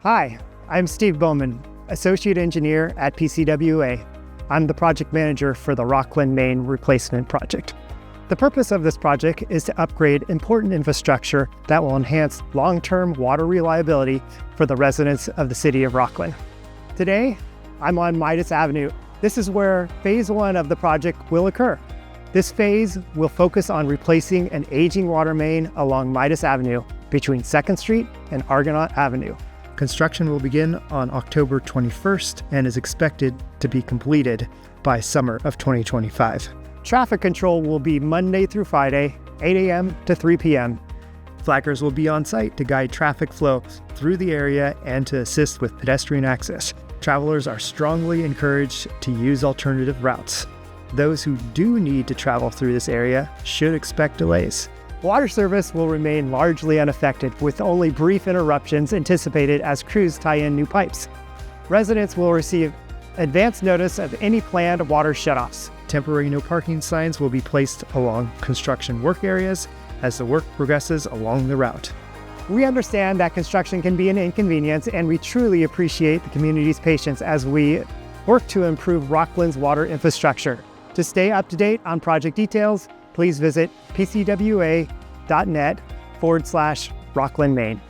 Hi, I'm Steve Bowman, Associate Engineer at PCWA. I'm the project manager for the Rocklin Main Replacement Project. The purpose of this project is to upgrade important infrastructure that will enhance long-term water reliability for the residents of the city of Rocklin. Today, I'm on Midas Avenue. This is where phase 1 of the project will occur. This phase will focus on replacing an aging water main along Midas Avenue between 2nd Street and Argonaut Avenue. Construction will begin on October 21st and is expected to be completed by summer of 2025. Traffic control will be Monday through Friday, 8 a.m. to 3 p.m. Flaggers will be on site to guide traffic flow through the area and to assist with pedestrian access. Travelers are strongly encouraged to use alternative routes. Those who do need to travel through this area should expect delays. Water service will remain largely unaffected, with only brief interruptions anticipated as crews tie in new pipes. Residents will receive advance notice of any planned water shutoffs. Temporary no parking signs will be placed along construction work areas as the work progresses along the route. We understand that construction can be an inconvenience, and we truly appreciate the community's patience as we work to improve Rocklin's water infrastructure. To stay up to date on project details, please visit pcwa.net/Rocklin Main.